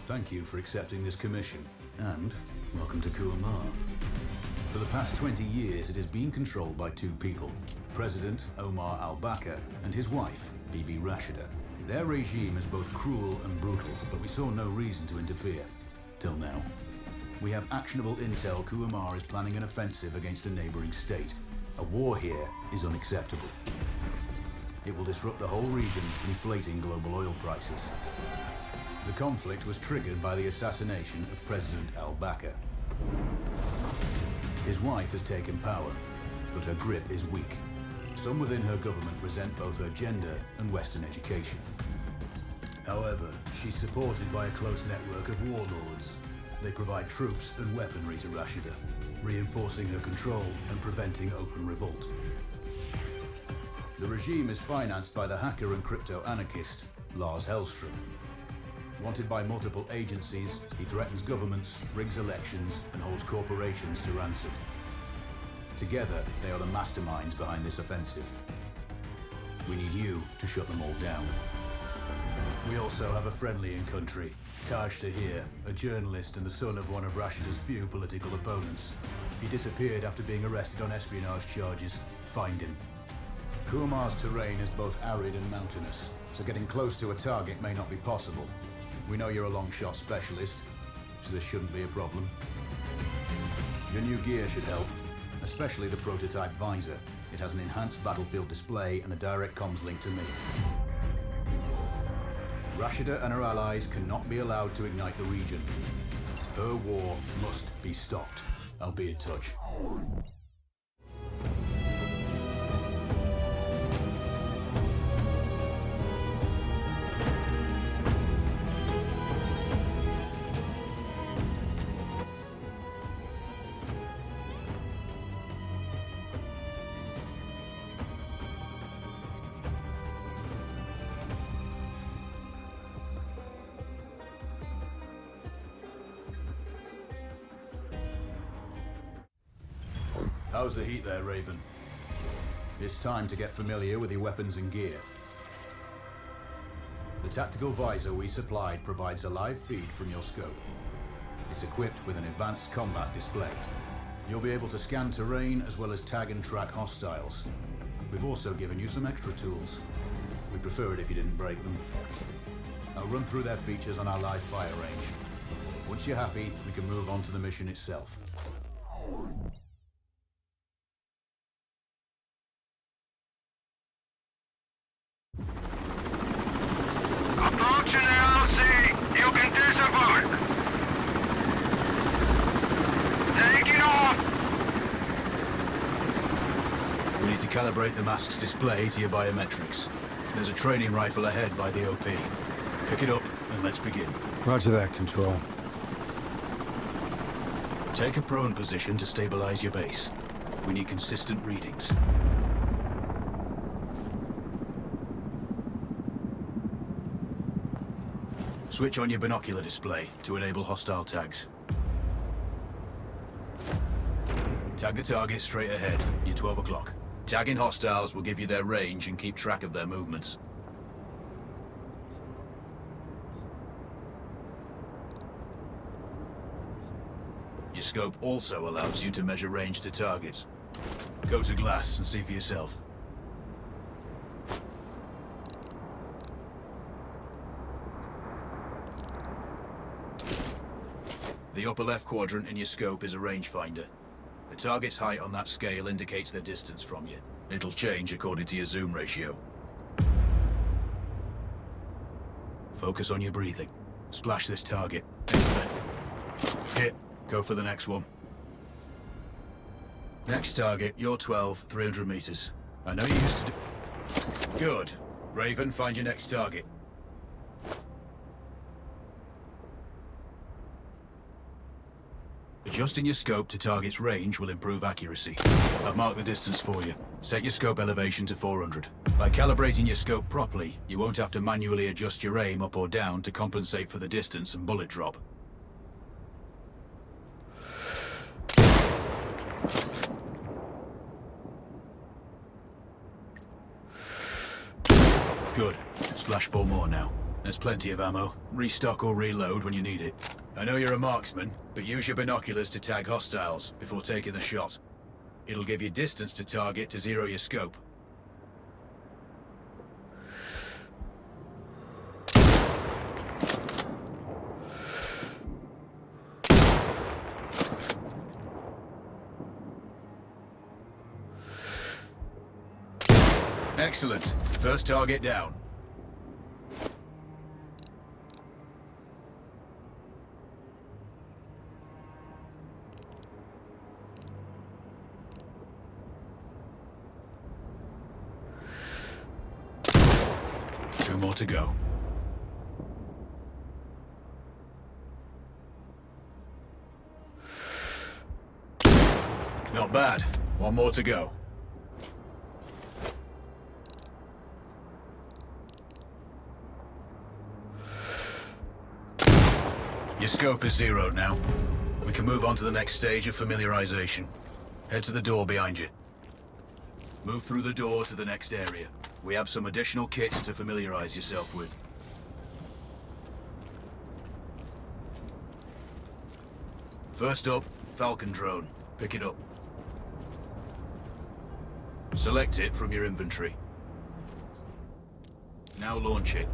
Thank you for accepting this commission, and welcome to Kuamar. For the past 20 years, it has been controlled by two people, President Omar al-Bakr and his wife, Bibi Rashida. Their regime is both cruel and brutal, but we saw no reason to interfere. Till now. We have actionable intel Kuamar is planning an offensive against a neighboring state. A war here is unacceptable. It will disrupt the whole region, inflating global oil prices. The conflict was triggered by the assassination of President al-Bakr. His wife has taken power, but her grip is weak. Some within her government resent both her gender and Western education. However, she's supported by a close network of warlords. They provide troops and weaponry to Rashida, reinforcing her control and preventing open revolt. The regime is financed by the hacker and crypto-anarchist, Lars Hellstrom. Wanted by multiple agencies, he threatens governments, rigs elections, and holds corporations to ransom. Together, they are the masterminds behind this offensive. We need you to shut them all down. We also have a friendly in country, Taj Tahir, a journalist and the son of one of Rashida's few political opponents. He disappeared after being arrested on espionage charges. Find him. Kuamar's terrain is both arid and mountainous, so getting close to a target may not be possible. We know you're a long shot specialist, so this shouldn't be a problem. Your new gear should help, especially the prototype visor. It has an enhanced battlefield display and a direct comms link to me. Rashida and her allies cannot be allowed to ignite the region. Her war must be stopped. I'll be in touch. How's the heat there, Raven? It's time to get familiar with your weapons and gear. The tactical visor we supplied provides a live feed from your scope. It's equipped with an advanced combat display. You'll be able to scan terrain as well as tag and track hostiles. We've also given you some extra tools. We'd prefer it if you didn't break them. I'll run through their features on our live fire range. Once you're happy, we can move on to the mission itself. Approaching the LC, you can disembark. Taking off. We need to calibrate the mask's display to your biometrics. There's a training rifle ahead by the OP. Pick it up and let's begin. Roger that, Control. Take a prone position to stabilize your base. We need consistent readings. Switch on your binocular display to enable hostile tags. Tag the target straight ahead. You're 12 o'clock. Tagging hostiles will give you their range and keep track of their movements. Your scope also allows you to measure range to targets. Go to glass and see for yourself. The upper left quadrant in your scope is a rangefinder. The target's height on that scale indicates their distance from you. It'll change according to your zoom ratio. Focus on your breathing. Splash this target. Hit. Go for the next one. Next target, you're 12, 300 meters. I know you used to do... Good. Raven, find your next target. Adjusting your scope to target's range will improve accuracy. I've marked the distance for you. Set your scope elevation to 400. By calibrating your scope properly, you won't have to manually adjust your aim up or down to compensate for the distance and bullet drop. Good. Splash 4 more now. There's plenty of ammo. Restock or reload when you need it. I know you're a marksman, but use your binoculars to tag hostiles before taking the shot. It'll give you distance to target to zero your scope. Excellent. First target down. Two more to go. Not bad. One more to go. Your scope is zeroed now. We can move on to the next stage of familiarization. Head to the door behind you. Move through the door to the next area. We have some additional kits to familiarize yourself with. First up, Falcon drone. Pick it up. Select it from your inventory. Now launch it.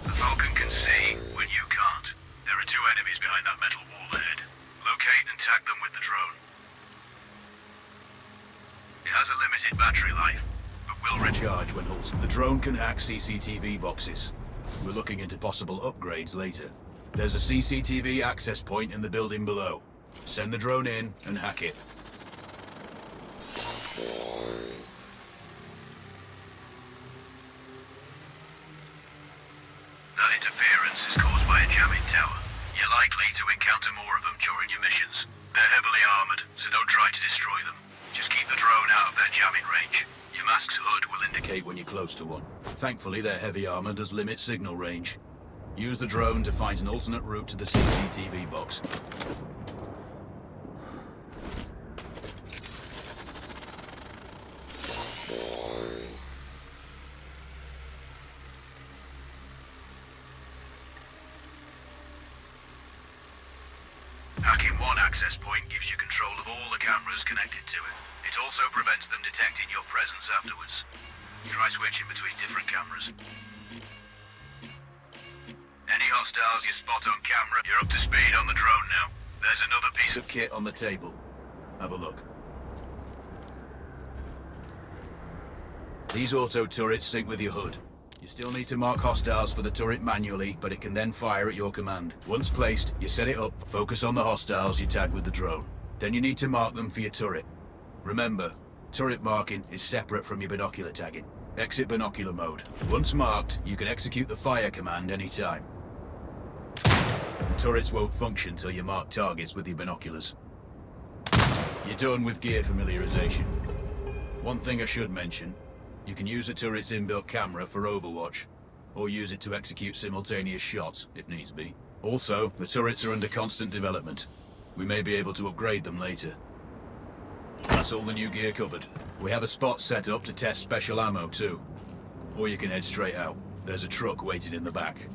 The Falcon can see when you can't. There are two enemies behind that metal wall ahead. Locate and tag them with the drone. It has a limited battery life, but will Recharge when halted. The drone can hack CCTV boxes. We're looking into possible upgrades later. There's a CCTV access point in the building below. Send the drone in and hack it. That interference is caused by a jamming tower. You're likely to encounter more of them during your missions. They're heavily armored, so don't try to destroy them. Just keep the drone out of their jamming range. Your mask's hood will indicate When you're close to one. Thankfully, their heavy armor does limit signal range. Use the drone to find an alternate route to the CCTV box. Hacking one access point gives you control of all the cameras connected to it. It also prevents them detecting your presence afterwards. Try switching between different cameras. Any hostiles you spot on camera, you're up to speed on the drone now. There's another piece Of kit on the table. Have a look. These auto turrets sync with your hood. You still need to mark hostiles for the turret manually, but it can then fire at your command. Once placed, you set it up, focus on the hostiles you tag with the drone. Then you need to mark them for your turret. Remember, turret marking is separate from your binocular tagging. Exit binocular mode. Once marked, you can execute the fire command anytime. The turrets won't function till you mark targets with your binoculars. You're done with gear familiarization. One thing I should mention, you can use the turret's inbuilt camera for overwatch, or use it to execute simultaneous shots, if needs be. Also, the turrets are under constant development. We may be able to upgrade them later. That's all the new gear covered. We have a spot set up to test special ammo too. Or you can head straight out. There's a truck waiting in the back.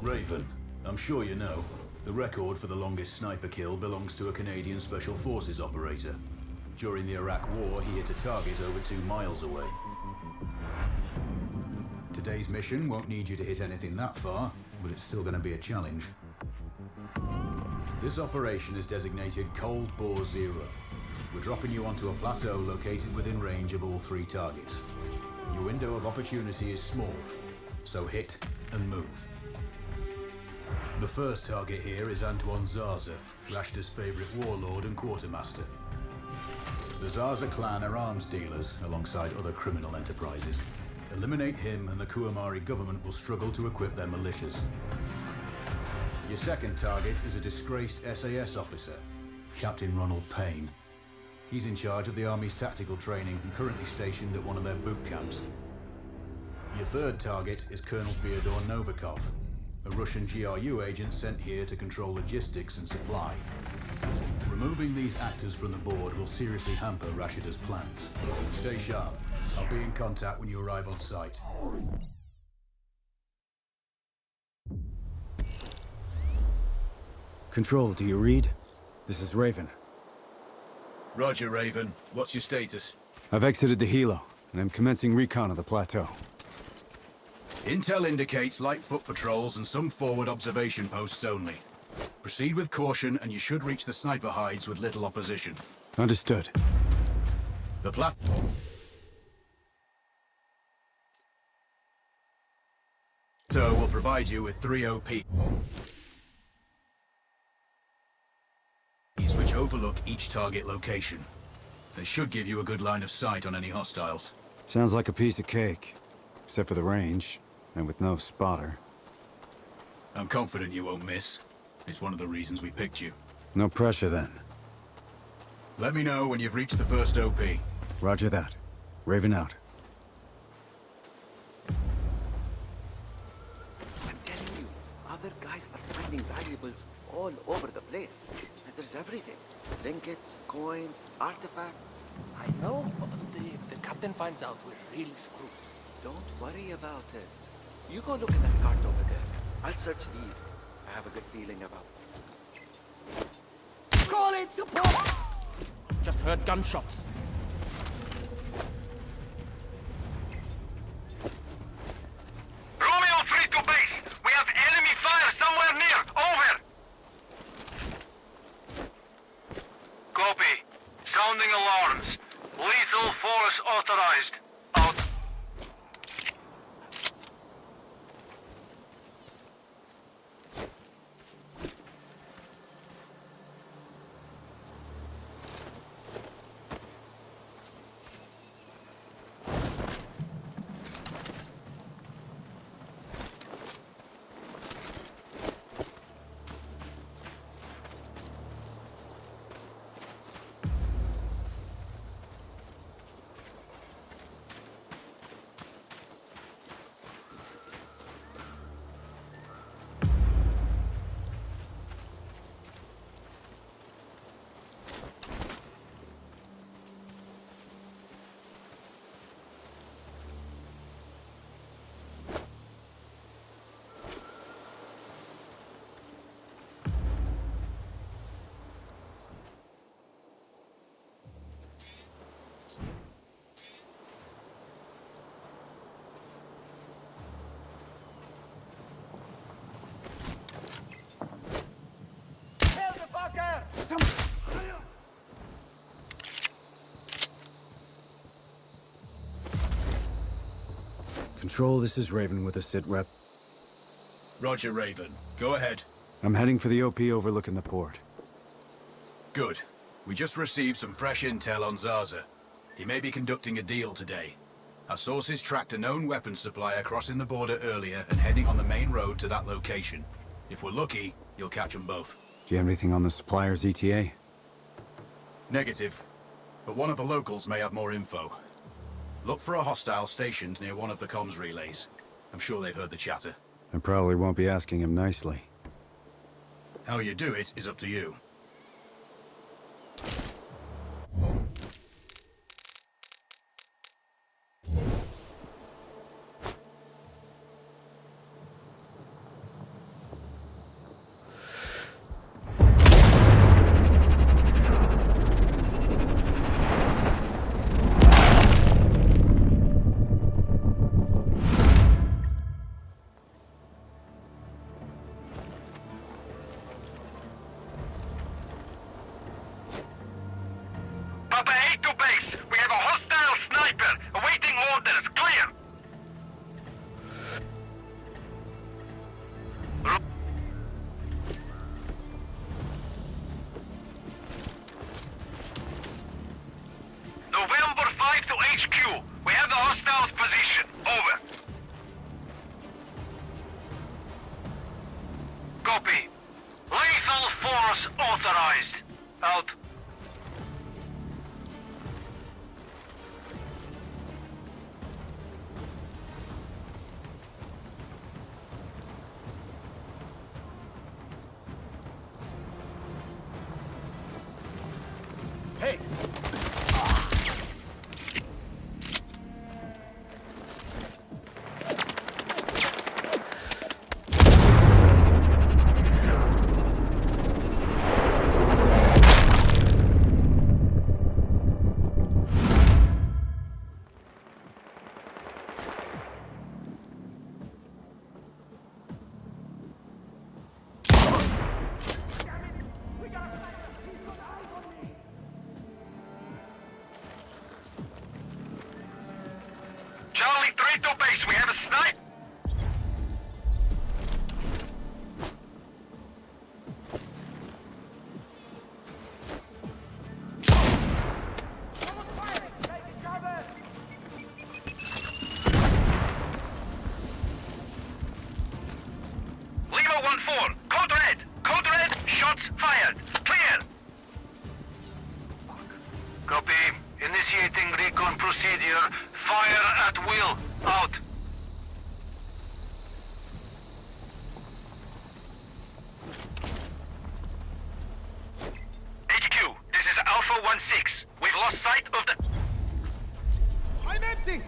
Raven, I'm sure you know, the record for the longest sniper kill belongs to a Canadian Special Forces operator. During the Iraq War, he hit a target over 2 miles away. Today's mission won't need you to hit anything that far, but it's still going to be a challenge. This operation is designated Cold Bore Zero. We're dropping you onto a plateau located within range of all 3 targets. Your window of opportunity is small, so hit and move. The first target here is Antoine Zaza, Rashta's favorite warlord and quartermaster. The Zaza clan are arms dealers alongside other criminal enterprises. Eliminate him and the Kuamari government will struggle to equip their militias. Your second target is a disgraced SAS officer, Captain Ronald Payne. He's in charge of the Army's tactical training and currently stationed at one of their boot camps. Your third target is Colonel Fyodor Novikov, a Russian GRU agent sent here to control logistics and supply. Removing these actors from the board will seriously hamper Rashida's plans. Stay sharp. I'll be in contact when you arrive on site. Control, do you read? This is Raven. Roger, Raven. What's your status? I've exited the helo, and I'm commencing recon of the plateau. Intel indicates light foot patrols and some forward observation posts only. Proceed with caution and you should reach the sniper hides with little opposition. Understood. The plateau will provide you with 3 OP, which overlook each target location. They should give you a good line of sight on any hostiles. Sounds like a piece of cake. Except for the range, and with no spotter. I'm confident you won't miss. It's one of the reasons we picked you. No pressure then. Let me know when you've reached the first OP. Roger that. Raven out. I'm telling you, other guys are finding valuables all over the place. And there's everything. Trinkets, coins, artifacts. I know, but if the captain finds out, we're really screwed. Don't worry about it. You go look at that cart over there. I'll search these. I have a good feeling about it. Call it support! Just heard gunshots. Romeo 3 to base! We have enemy fire somewhere near! Over! Copy. Sounding alarms. Lethal force authorized. Out. Control, this is Raven with a sit rep. Roger, Raven. Go ahead. I'm heading for the OP overlooking the port. Good. We just received some fresh intel on Zaza. He may be conducting a deal today. Our sources tracked a known weapons supplier crossing the border earlier and heading on the main road to that location. If we're lucky, you'll catch them both. Do you have anything on the supplier's ETA? Negative. But one of the locals may have more info. Look for a hostile stationed near one of the comms relays. I'm sure they've heard the chatter. I probably won't be asking him nicely. How you do it is up to you. HQ, we have the hostiles' position. Over. Copy. Lethal force authorized. Out. Hey! Charlie 3 to base, we have a snipe. Lima 1-4, code red. Code red, shots fired. Clear. Copy. Initiating recon procedure. Fire at will. Out. HQ, this is Alpha 1-6. We've lost sight of the... I'm empty!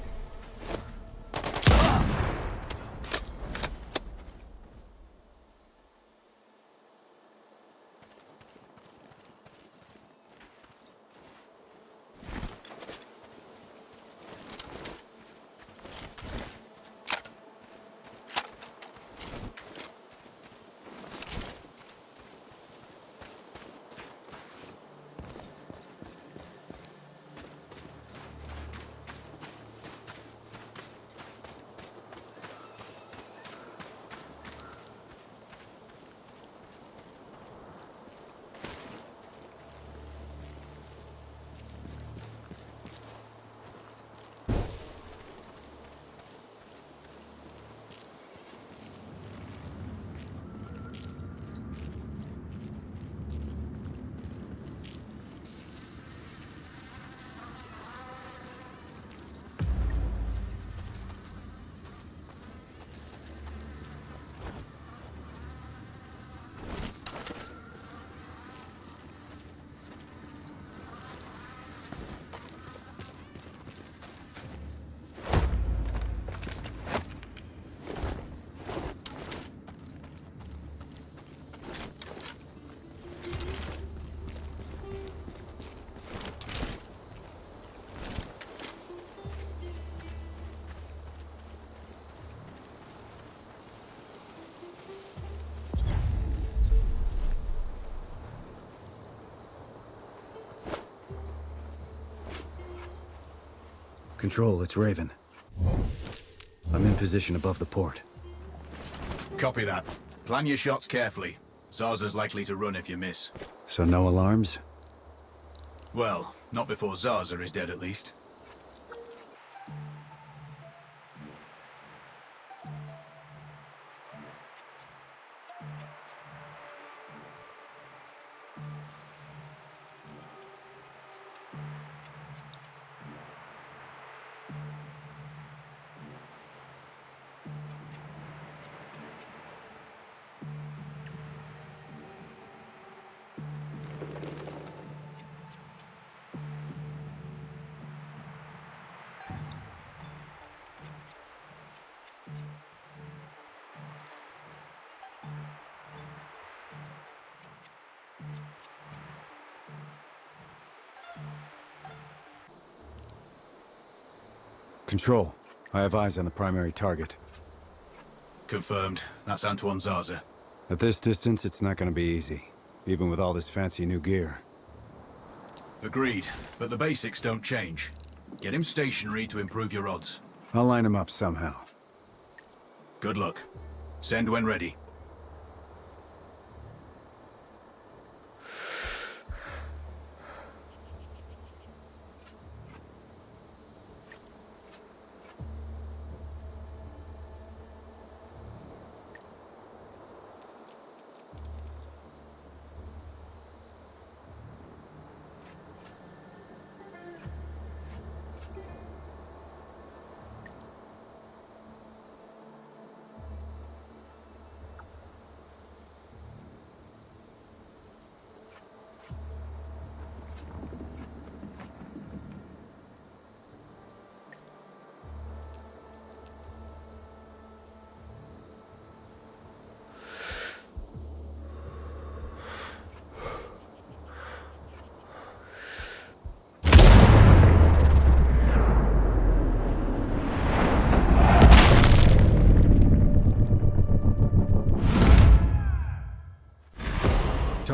Control, it's Raven. I'm in position above the port. Copy that. Plan your shots carefully. Zarza's likely to run if you miss. So no alarms? Well, not before Zarza is dead at least. Control, I have eyes on the primary target. Confirmed. That's Antoine Zarza. At this distance, it's not gonna be easy, even with all this fancy new gear. Agreed, but the basics don't change. Get him stationary to improve your odds. I'll line him up somehow. Good luck. Send when ready.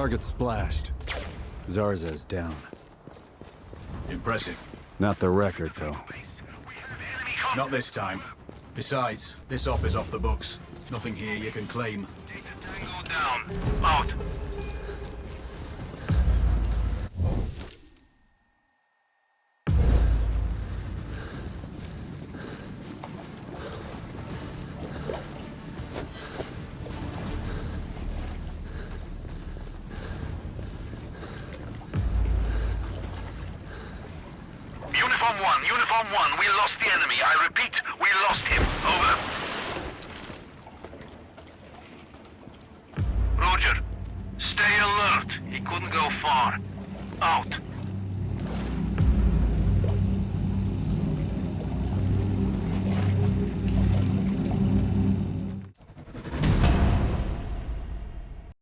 Target splashed. Zarza's down. Impressive. Not the record, though. Not this time. Besides, this op is off the books. Nothing here you can claim. Tango down. Out. Uniform 1, we lost the enemy. I repeat, we lost him. Over. Roger. Stay alert. He couldn't go far. Out.